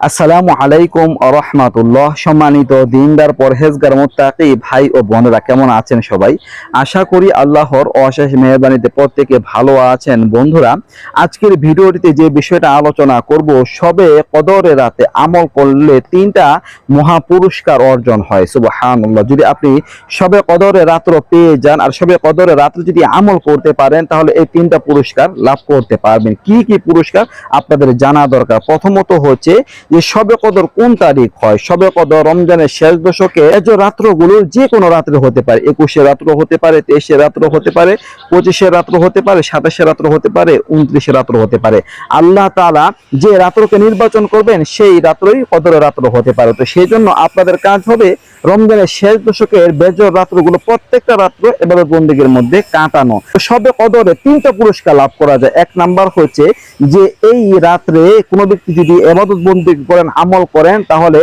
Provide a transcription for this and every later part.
আসসালামু আলাইকুম ওয়া রাহমাতুল্লাহ। সম্মানিত দিনদার পরহেজগার মুত্তাকি ভাই ও বোনেরা, কেমন আছেন সবাই? আশা করি আল্লাহর অশেষ মেহেরবানিতে প্রত্যেকে ভালো আছেন। বন্ধুরা, আজকের ভিডিওটিতে যে বিষয়টা আলোচনা করব, শবে কদরের রাতে আমল করলে তিনটা মহা পুরস্কার অর্জন হয়। সুবহানাল্লাহ। যদি আপনি শবে কদরের রাত্র পেয়ে যান আর শবে কদরের রাত্রে যদি আমল করতে পারেন, তাহলে এই তিনটা পুরস্কার লাভ করতে পারবেন। কি কি পুরস্কার আপনাদের জানা দরকার। প্রথমত হচ্ছে যে শবে কদর কোন তারিখ হয়। শবে কদর রমজানের শেষ দশকে রাত্রগুলো যে কোনো রাত্রে হতে পারে। 21 রাত্র হতে পারে, 23 রাত্র হতে পারে, 25 রাত্র হতে পারে, 27 রাত্র হতে পারে, 29 রাত্র হতে পারে। আল্লাহ তাআলা যে রাত্রকে নির্বাচন করবেন সেই রাত্রই কদরের রাত্র হতে পারে। তো সেই জন্য আপনাদের কাজ হবে রমজানের শেষ দশকের বেজর রাত্রগুলো প্রত্যেকটা রাত্র ইবাদত বন্দেগীর মধ্যে কাটানো। শবে কদরে তিনটা পুরস্কার লাভ করা যায়। এক নাম্বার হচ্ছে যে এই রাত্রে কোনো ব্যক্তি যদি ইবাদত বন্দেগী করেন, আমল করেন, তাহলে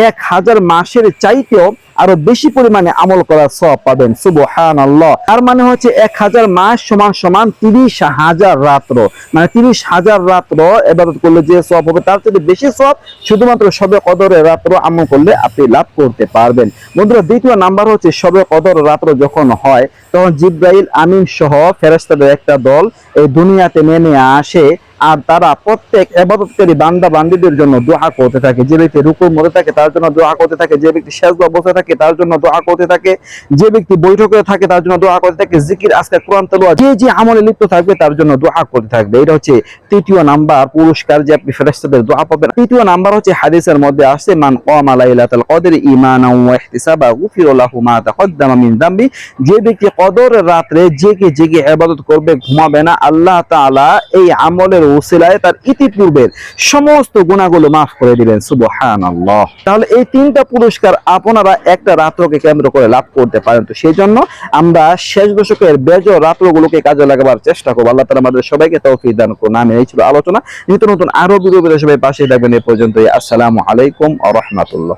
1000 মাসের চাইতেও আরো বেশি পরিমাণে আমল করার সওয়াব পাবেন। সুবহানাল্লাহ। তার মানে হচ্ছে 1000 মাস সমান সমান 30,000 রাত্র। মানে 30,000 রাত্র ইবাদত করলে যে সওয়াব হবে তার চেয়ে বেশি সওয়াব শুধুমাত্র শবে কদরের রাত্র আমল করলে আপনি লাভ করতে পারবেন। বন্ধুরা, দ্বিতীয় নাম্বার হচ্ছে শবে কদর রাত্র যখন হয়, তখন জিবরাইল আমিন সহ ফেরেশতাদের একটা দল এই দুনিয়াতে নেমে আসে আর তারা প্রত্যেক ইবাদতকারী বান্দা বান্দীদের জন্য দোয়া করতে থাকে। যে ব্যক্তি রুকুর মধ্যে থাকে তার জন্য দোয়া করতে থাকে, যে ব্যক্তি সিজদায় বসে থাকে তার জন্য দোয়া করতে থাকে, যে ব্যক্তি বৈঠকে থাকে তার জন্য দোয়া করতে থাকে, জিকির আজকার কোরআন তেলাওয়াত যে আমলে লিপ্ত থাকবে তার জন্য দোয়া করতে থাকবে। এটা হচ্ছে তৃতীয় নাম্বার পুরস্কার, যে আপনি ফেরেশতাদের দোয়া পাবেন। তৃতীয় নাম্বার হচ্ছে হাদিসের মধ্যে আসছে, মান কামা লাইলাতুল কদরি ঈমানাও ওয়া ইহতিসাবা গুফিরা লাহু মা তাকদ্দামা মিন যামবি। যে ব্যক্তি কদরের রাতে জেগে জেগে ইবাদত করবে, ঘুমাবে না, আল্লাহ তাআলা এই আমলের ওসিলায় তার ইতিপূর্বের সমস্ত গুনাহগুলো মাফ করে দিবেন। সুবহানাল্লাহ। তাহলে এই তিনটা পুরস্কার আপনারা একটা রাত্রকে কেন্দ্র করে লাভ করতে পারেন। তো সেই জন্য আমরা শেষ দশকের বেজর রাত্রগুলোকে কাজে লাগাবার চেষ্টা করব। আল্লাহ তাআলা আমাদের সবাইকে তৌফিক দান করুন। আমি এই ছিল আলোচনা। নিত্য নতুন আরো ভিডিও পেতে সবাই পাশে থাকবেন। এ পর্যন্তই। আসসালামু আলাইকুম ওয়া রাহমাতুল্লাহ।